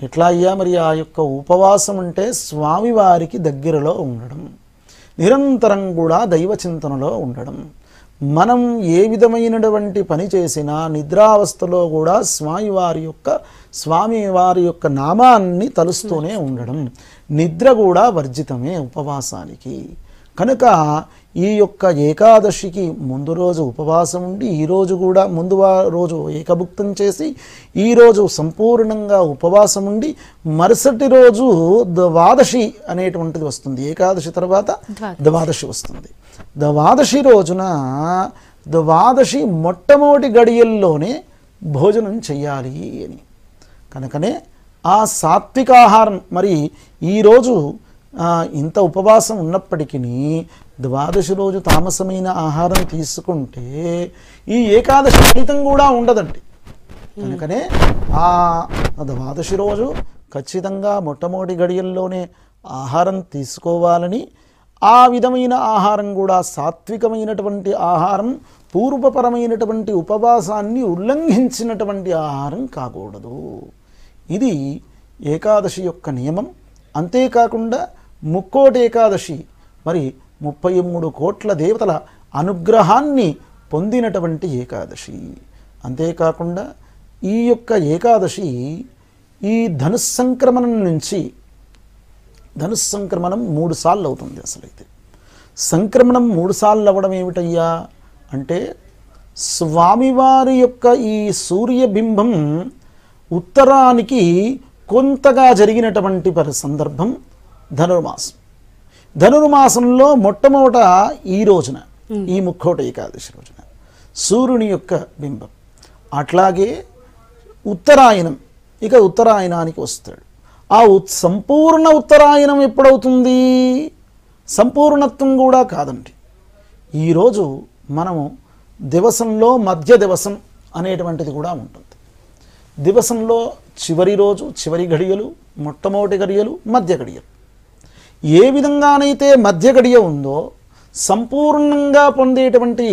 ఎట్లా అయ్యా? మరి ఆ యొక్క ఉపవాసం అంటే స్వామివారికి దగ్గరలో ఉండడం, నిరంతరం కూడా దైవచింతనలో ఉండడం. మనం ఏ విధమైనటువంటి పని చేసినా నిద్రావస్థలో కూడా స్వామివారి యొక్క నామాన్ని తలుస్తూనే ఉండడం. నిద్ర కూడా వర్జితమే ఉపవాసానికి. కనుక ఈ యొక్క ఏకాదశికి ముందు రోజు ఉపవాసం ఉండి, ఈరోజు కూడా ముందు రోజు ఏకభుక్తం చేసి, ఈరోజు సంపూర్ణంగా ఉపవాసం ఉండి, మరుసటి రోజు ద్వాదశి అనేటువంటిది వస్తుంది. ఏకాదశి తర్వాత ద్వాదశి వస్తుంది. ద్వాదశి రోజున ద్వాదశి మొట్టమొదటి గడియల్లోనే భోజనం చెయ్యాలి అని. కనుకనే ఆ సాత్వికాహారం, మరి ఈరోజు ఇంత ఉపవాసం ఉన్నప్పటికీ ద్వాదశి రోజు తామసమైన ఆహారం తీసుకుంటే ఈ ఏకాదశి ఫలితం కూడా ఉండదండి. కనుకనే ఆ ద్వాదశి రోజు ఖచ్చితంగా మొట్టమొదటి గడియల్లోనే ఆహారం తీసుకోవాలని, ఆ విధమైన ఆహారం కూడా సాత్వికమైనటువంటి ఆహారం, పూర్వపరమైనటువంటి ఉపవాసాన్ని ఉల్లంఘించినటువంటి ఆహారం కాకూడదు. ఇది ఏకాదశి యొక్క నియమం. అంతేకాకుండా ముక్కోటి ఏకాదశి, మరి 33 కోట్ల దేవతల అనుగ్రహాన్ని పొందినటువంటి ఏకాదశి. అంతేకాకుండా ఈ యొక్క ఏకాదశి ఈ ధనుస్సంక్రమణం నుంచి, ధనుస్సంక్రమణం 3 సార్లు అవుతుంది. అసలైతే సంక్రమణం 3 సార్లు అవ్వడం ఏమిటయ్యా అంటే, స్వామివారి యొక్క ఈ సూర్యబింబం ఉత్తరానికి కొంతగా జరిగినటువంటి సందర్భం ధనుర్మాసం. ధనుర్మాసంలో మొట్టమొదట ఈ రోజున, ఈ ముక్కోటి ఏకాదశి రోజున సూర్యుని యొక్క బింబం. అట్లాగే ఉత్తరాయణం, ఇక ఉత్తరాయణానికి వస్తాడు. ఆ సంపూర్ణ ఉత్తరాయణం ఎప్పుడవుతుంది? సంపూర్ణత్వం కూడా కాదండి. ఈరోజు మనము దివసంలో మధ్య దివసం అనేటువంటిది కూడా ఉంటుంది. దివసంలో చివరి రోజు, చివరి గడియలు, మొట్టమొదటి గడియలు, మధ్య గడియలు. ఏ విధంగానైతే మధ్య గడియ ఉందో, సంపూర్ణంగా పొందేటువంటి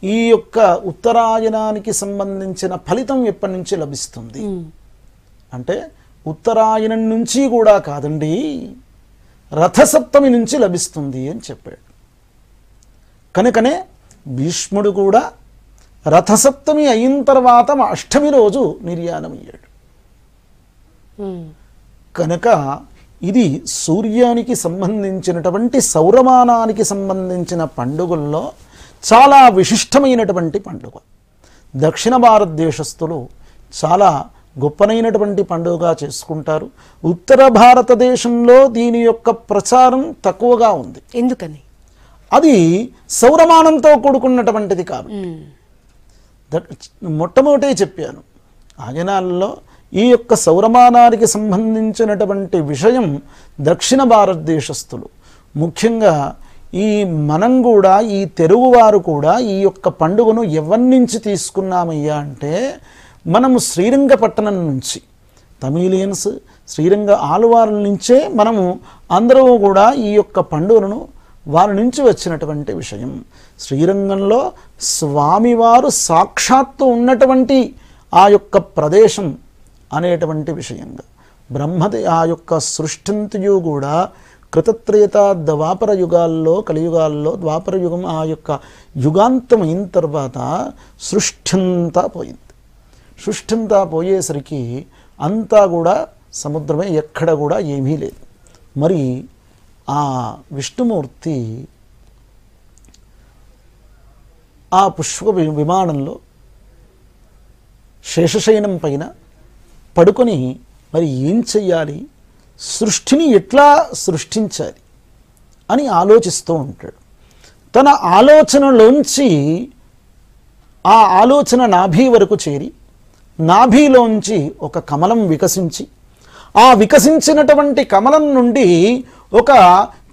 ఈ యొక్క ఉత్తరాయణానికి సంబంధించిన ఫలితం ఎప్పటి నుంచి లభిస్తుంది అంటే, ఉత్తరాయణం నుంచి కూడా కాదండి, రథసప్తమి నుంచి లభిస్తుంది అని చెప్పాడు. కనుకనే భీష్ముడు కూడా రథసప్తమి అయిన తర్వాత అష్టమి రోజు నిర్యాణమయ్యాడు. కనుక ఇది సూర్యానికి సంబంధించినటువంటి, సౌరమానానికి సంబంధించిన పండుగల్లో చాలా విశిష్టమైనటువంటి పండుగ. దక్షిణ భారతదేశస్థులు చాలా గొప్పనైనటువంటి పండుగగా చేసుకుంటారు. ఉత్తర భారతదేశంలో దీని యొక్క ప్రచారం తక్కువగా ఉంది. ఎందుకని? అది సౌరమానంతో కూడుకున్నటువంటిది కాబట్టి. మొట్టమొదటే చెప్పాను, ఆంజనేయుల్లో ఈ యొక్క సౌరమానానికి సంబంధించినటువంటి విషయం దక్షిణ భారతదేశస్థులు, ముఖ్యంగా ఈ మనం కూడా, ఈ తెలుగువారు కూడా ఈ యొక్క పండుగను ఎవరి నుంచి తీసుకున్నామయ్యా అంటే, మనము శ్రీరంగపట్టణం నుంచి, తమిళియన్స్ శ్రీరంగ ఆలువారుల నుంచే మనము అందరూ కూడా ఈ యొక్క పండుగను వారి నుంచి వచ్చినటువంటి విషయం. శ్రీరంగంలో స్వామివారు సాక్షాత్తు ఉన్నటువంటి ఆ యొక్క ప్రదేశం అనేటువంటి విషయంగా ఆ యొక్క సృష్టింతయు కూడా కృతత్రేత ద్వాపర యుగాల్లో, కలియుగాల్లో ద్వాపర యుగం ఆ యొక్క యుగాంతం అయిన తర్వాత సృష్టింతా పోయింది. సృష్టింతా పోయేసరికి అంతా కూడా సముద్రమే, ఎక్కడ కూడా ఏమీ లేదు. మరి ఆ విష్ణుమూర్తి ఆ పుష్ప విమానంలో శేషశయనం పైన పడుకొని మరి ఏం చెయ్యాలి, సృష్టిని ఎట్లా సృష్టించాలి అని ఆలోచిస్తూ ఉంటాడు. తన ఆలోచనలోంచి ఆ ఆలోచన నాభి వరకు చేరి, నాభిలోంచి ఒక కమలం వికసించి, ఆ వికసించినటువంటి కమలం నుండి ఒక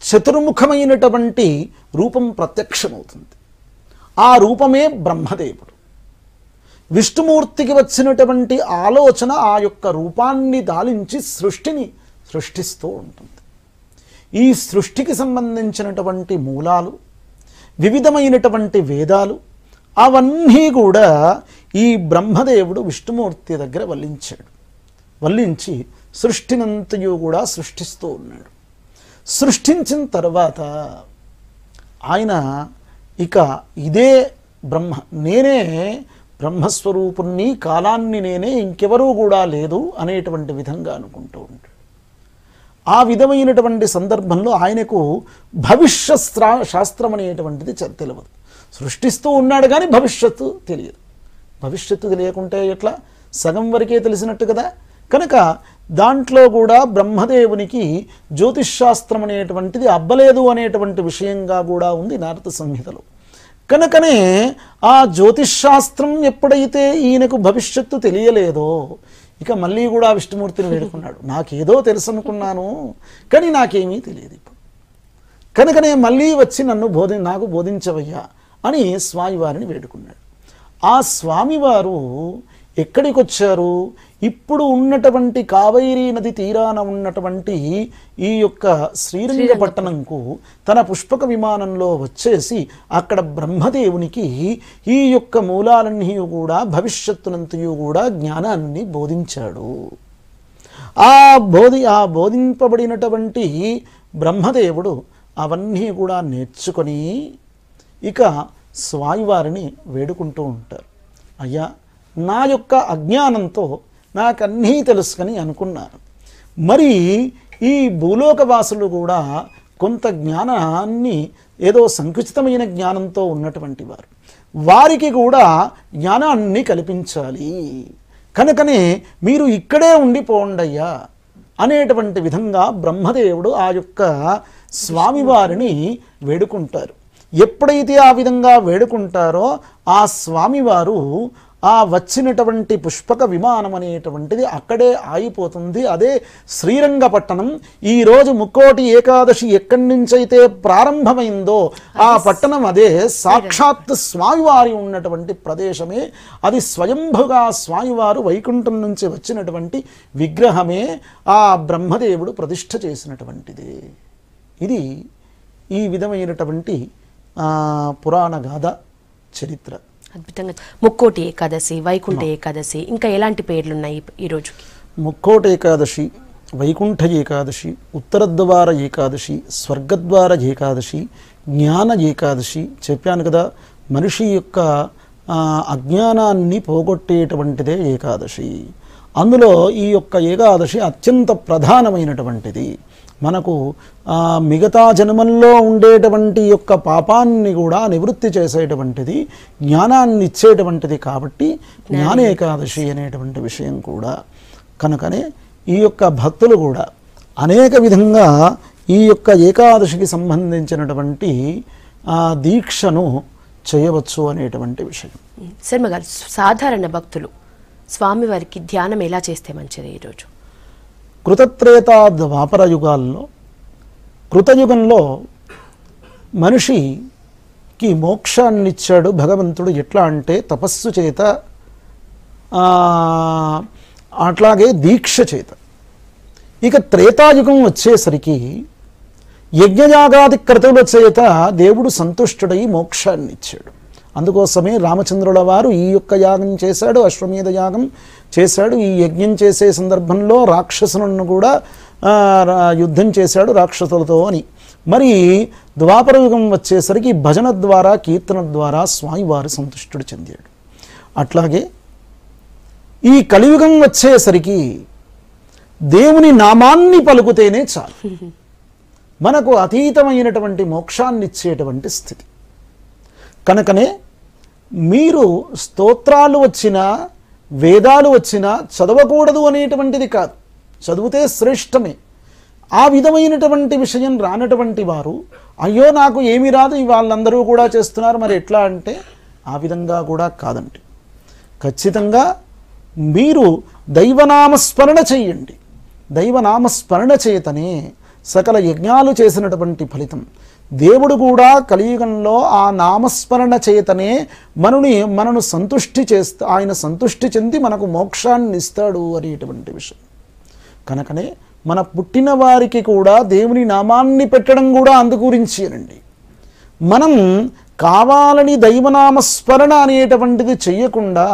చతుర్ముఖమైనటువంటి రూపం ప్రత్యక్షమవుతుంది. ఆ రూపమే బ్రహ్మదేవుడు. విష్ణుమూర్తికి వచ్చినటువంటి ఆలోచన ఆ యొక్క రూపాన్ని దాలించి సృష్టిని సృష్టిస్తూ ఉంటుంది. ఈ సృష్టికి సంబంధించినటువంటి మూలాలు, వివిధమైనటువంటి వేదాలు అవన్నీ కూడా ఈ బ్రహ్మదేవుడు విష్ణుమూర్తి దగ్గర వల్లించాడు. వల్లించి సృష్టినంతయు కూడా సృష్టిస్తూ ఉన్నాడు. సృష్టించిన తర్వాత ఆయన ఇక ఇదే బ్రహ్మ, నేనే బ్రహ్మస్వరూపుణ్ణి, కాలాన్ని నేనే, ఇంకెవరూ కూడా లేదు అనేటువంటి విధంగా అనుకుంటూ ఉంటాడు. ఆ విధమైనటువంటి సందర్భంలో ఆయనకు భవిష్య శాస్త్రం అనేటువంటిది తెలియదు. సృష్టిస్తూ ఉన్నాడు కానీ భవిష్యత్తు తెలియదు. భవిష్యత్తు తెలియకుంటే ఎట్లా, సగం వరకే తెలిసినట్టు కదా. కనుక దాంట్లో కూడా బ్రహ్మదేవునికి జ్యోతిష్శాస్త్రం అనేటువంటిది అబ్బలేదు అనేటువంటి విషయంగా కూడా ఉంది నారద సంహితలో. కనుకనే ఆ జ్యోతిష్శాస్త్రం ఎప్పుడైతే ఈయనకు భవిష్యత్తు తెలియలేదో, ఇక మళ్ళీ కూడా విష్ణుమూర్తిని వేడుకున్నాడు. నాకేదో తెలుసు అనుకున్నాను కానీ నాకేమీ తెలియదు ఇప్పుడు, కనుకనే మళ్ళీ వచ్చి నాకు బోధించవయ్యా అని స్వామివారిని వేడుకున్నాడు. ఆ స్వామివారు ఎక్కడికి వచ్చారు? ఇప్పుడు ఉన్నటువంటి కావేరీ నది తీరాన ఉన్నటువంటి ఈ యొక్క శ్రీరంగపట్టణంకు తన పుష్పక విమానంలో వచ్చేసి అక్కడ బ్రహ్మదేవునికి ఈ యొక్క మూలాలన్నీ కూడా, భవిష్యత్తునంతయు కూడా జ్ఞానాన్ని బోధించాడు. ఆ బోధింపబడినటువంటి బ్రహ్మదేవుడు అవన్నీ కూడా నేర్చుకొని ఇక స్వామివారిని వేడుకుంటూ ఉంటారు. అయ్యా, నా యొక్క అజ్ఞానంతో నాకన్నీ తెలుసుకొని అనుకున్నాను. మరి ఈ భూలోకవాసులు కూడా కొంత జ్ఞానాన్ని, ఏదో సంకుచితమైన జ్ఞానంతో ఉన్నటువంటి వారికి కూడా జ్ఞానాన్ని కల్పించాలి. కనుకనే మీరు ఇక్కడే ఉండిపోండయ్యా అనేటువంటి విధంగా బ్రహ్మదేవుడు ఆ యొక్క స్వామివారిని వేడుకుంటారు. ఎప్పుడైతే ఆ విధంగా వేడుకుంటారో ఆ స్వామివారు ఆ వచ్చినటువంటి పుష్పక విమానం అనేటువంటిది అక్కడే ఆగిపోతుంది. అదే శ్రీరంగపట్టణం. ఈరోజు ముక్కోటి ఏకాదశి ఎక్కడి నుంచైతే ప్రారంభమైందో ఆ పట్టణం అదే. సాక్షాత్ స్వామివారి ఉన్నటువంటి ప్రదేశమే అది. స్వయంభుగా స్వామివారు వైకుంఠం నుంచి వచ్చినటువంటి విగ్రహమే ఆ బ్రహ్మదేవుడు ప్రతిష్ఠ చేసినటువంటిది. ఇది ఈ విధమైనటువంటి పురాణ గాథ చరిత్ర. అద్భుతంగా. ముక్కోటి ఏకాదశి, వైకుంఠ ఏకాదశి, ఇంకా ఎలాంటి పేర్లున్నాయి ఈరోజు? ముక్కోటి ఏకాదశి, వైకుంఠ ఏకాదశి, ఉత్తరద్వార ఏకాదశి, స్వర్గద్వార ఏకాదశి, జ్ఞాన ఏకాదశి చెప్పాను కదా. మనిషి యొక్క అజ్ఞానాన్ని పోగొట్టేటువంటిదే ఏకాదశి. అందులో ఈ యొక్క ఏకాదశి అత్యంత ప్రధానమైనటువంటిది. మనకు మిగతా జన్మల్లో ఉండేటువంటి యొక్క పాపాన్ని కూడా నివృత్తి చేసేటువంటిది, జ్ఞానాన్ని ఇచ్చేటువంటిది కాబట్టి జ్ఞానేకాదశి అనేటువంటి విషయం కూడా కనుకనే ఈ యొక్క భక్తులు కూడా అనేక విధంగా ఈ యొక్క ఏకాదశికి సంబంధించినటువంటి దీక్షను చేయవచ్చు అనేటువంటి విషయం. శర్మ గారు, సాధారణ భక్తులు స్వామివారికి ధ్యానం ఎలా చేస్తే మంచిది ఈరోజు? కృతత్రేతా ద్వాపర యుగాల్లో, కృతయుగంలో మనిషికి మోక్షాన్నిచ్చాడు భగవంతుడు. ఎట్లా అంటే తపస్సు చేత, అట్లాగే దీక్ష చేత. ఇక త్రేతాయుగం వచ్చేసరికి యజ్ఞయాగాది క్రతువుల చేత దేవుడు సంతుష్టుడై మోక్షాన్ని ఇచ్చాడు. అందుకోసమే రామచంద్రుల వారు ఈ యొక్క యాగం చేశాడు, అశ్వమేధ యాగం చేశాడు. ఈ యజ్ఞం చేసే సందర్భంలో రాక్షసులను కూడా యుద్ధం చేశాడు రాక్షసులతో అని. మరి ద్వాపర యుగం వచ్చేసరికి భజన ద్వారా, కీర్తన ద్వారా స్వామివారు సంతుష్టుడు చెందాడు. అట్లాగే ఈ కలియుగం వచ్చేసరికి దేవుని నామాన్ని పలుకుతేనే చాలు, మనకు అతీతమైనటువంటి మోక్షాన్ని ఇచ్చేటువంటి స్థితి. కనుకనే మీరు స్తోత్రాలు వచ్చినా, వేదాలు వచ్చినా చదవకూడదు అనేటువంటిది కాదు, చదివితే శ్రేష్టమే. ఆ విధమైనటువంటి విషయం రానటువంటి వారు, అయ్యో నాకు ఏమీ రాదు, వాళ్ళందరూ కూడా చేస్తున్నారు, మరి ఎట్లా అంటే ఆ విధంగా కూడా కాదండి. ఖచ్చితంగా మీరు దైవనామస్మరణ చెయ్యండి. దైవనామస్మరణ చేతనే సకల యజ్ఞాలు చేసినటువంటి ఫలితం. దేవుడు కూడా కలియుగంలో ఆ నామస్మరణ చేతనే మనను సంతుష్టి చేస్తే, ఆయన సంతుష్టి చెంది మనకు మోక్షాన్ని ఇస్తాడు అనేటువంటి విషయం. కనుకనే మన పుట్టిన వారికి కూడా దేవుని నామాన్ని పెట్టడం కూడా అందు గురించి అనండి. మనం కావాలని దైవనామస్మరణ అనేటువంటిది చెయ్యకుండా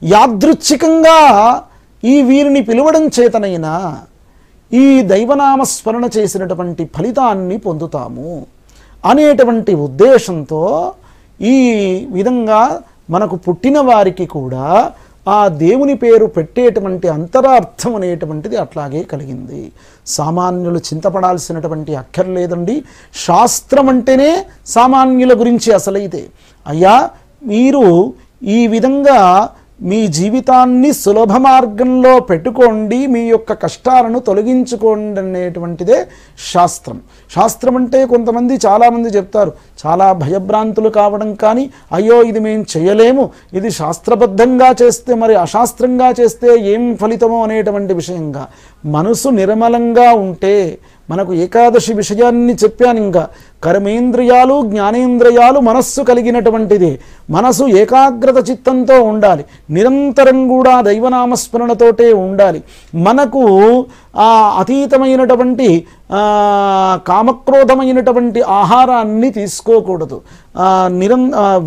యాదృచ్ఛికంగా ఈ వీరిని పిలవడం చేతనైనా ఈ దైవనామస్మరణ చేసినటువంటి ఫలితాన్ని పొందుతాము అనేటువంటి ఉద్దేశంతో ఈ విధంగా మనకు పుట్టిన వారికి కూడా ఆ దేవుని పేరు పెట్టేటువంటి అంతరార్థం అనేటువంటిది అట్లాగే కలిగింది. సామాన్యులు చింతపడాల్సినటువంటి అక్కర్లేదండి. శాస్త్రం అంటేనే సామాన్యుల గురించి అసలైతే, అయ్యా మీరు ఈ విధంగా మీ జీవితాన్ని సులభ మార్గంలో పెట్టుకోండి, మీ యొక్క కష్టాలను తొలగించుకోండి అనేటువంటిదే శాస్త్రం. శాస్త్రం అంటే కొంతమంది చాలామంది చెప్తారు, చాలా భయభ్రాంతులు కావడం కానీ, అయ్యో ఇది మేము చేయలేము, ఇది శాస్త్రబద్ధంగా చేస్తే మరి అశాస్త్రంగా చేస్తే ఏం ఫలితమో అనేటువంటి విషయంగా మనసు నిర్మలంగా ఉంటే, మనకు ఏకాదశి విషయాన్ని చెప్పాను. ఇంకా కర్మేంద్రియాలు, జ్ఞానేంద్రియాలు, మనస్సు కలిగినటువంటిది. మనసు ఏకాగ్రత చిత్తంతో ఉండాలి, నిరంతరం కూడా దైవనామస్మరణతోటే ఉండాలి. మనకు అతీతమైనటువంటి కామక్రోధమైనటువంటి ఆహారాన్ని తీసుకోకూడదు.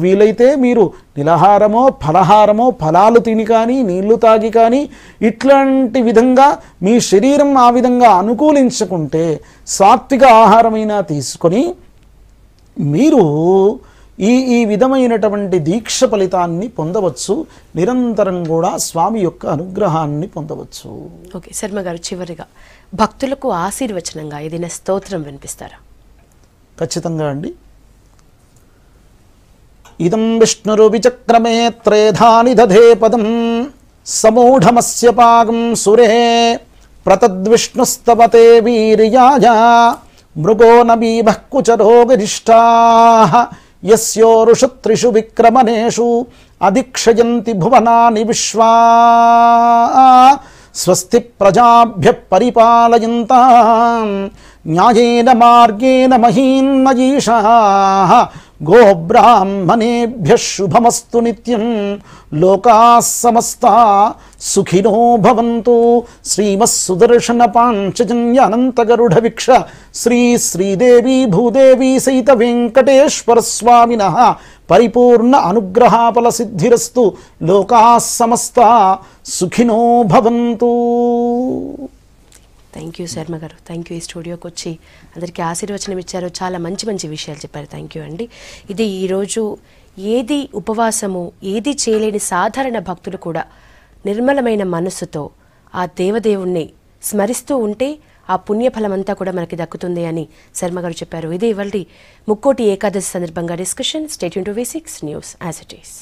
వీలైతే మీరు నిలహారమో ఫలహారమో, ఫలాలు తిని కానీ నీళ్లు తాగి కానీ ఇట్లాంటి విధంగా మీ శరీరం ఆ విధంగా అనుకూలించుకుంటే సాత్విక ఆహారమైనా తీసుకొని మీరు ఈ విధమైనటువంటి దీక్ష ఫలితాన్ని పొందవచ్చు. నిరంతరం కూడా స్వామి యొక్క అనుగ్రహాన్ని పొందవచ్చు. ఓకే శర్మ గారు, చివరిగా భక్తులకు ఆశీర్వచనంగా ఏదైనా స్తోత్రం వినిపిస్తారా? ఖచ్చితంగా అండి. ఇదం విష్ణురు విచక్రమే త్రేధాని దధే పదం సమూఢమస్య పాగం సురే ప్రతద్విష్ణుస్తవతే వీర్యాయ మృగో నబీభః కుచరో గరిష్ఠాః యస్యోరుషు త్రిషు విక్రమణేషు అధిక్షయంతి భువనాని విశ్వా స్వస్తి ప్రజాభ్యః పరిపాలయంతాం న్యాయేన మార్గేణ మహీన్నయీషాః గోబ్రాహ్మణేభ్యః శుభమస్తు నిత్యం లోకాః సమస్తాః సుఖినో భవంతు. శ్రీమత్సుదర్శన పాంచజన్య అనంతగరుడ విక్ష శ్రీ శ్రీదేవి భూదేవి సహిత వెంకటేశ్వర స్వామినః పరిపూర్ణ అనుగ్రహాఫల సిద్ధిరస్తు. లోకాః సమస్తాః సుఖినో భవంతు. థ్యాంక్ యూ శర్మ గారు, థ్యాంక్ యూ. ఈ స్టూడియోకి వచ్చి అందరికీ ఆశీర్వచనం ఇచ్చారు, చాలా మంచి మంచి విషయాలు చెప్పారు. థ్యాంక్ యూ అండి. ఇది ఈరోజు ఏది ఉపవాసము, ఏది చేయలేని సాధారణ భక్తులు కూడా నిర్మలమైన మనస్సుతో ఆ దేవదేవుణ్ణి స్మరిస్తూ ఉంటే ఆ పుణ్యఫలమంతా కూడా మనకి దక్కుతుంది అని శర్మ గారు చెప్పారు. ఇది ఇవాల్టి ముక్కోటి ఏకాదశి సందర్భంగా discussion. Stay tune to V6 news as it is.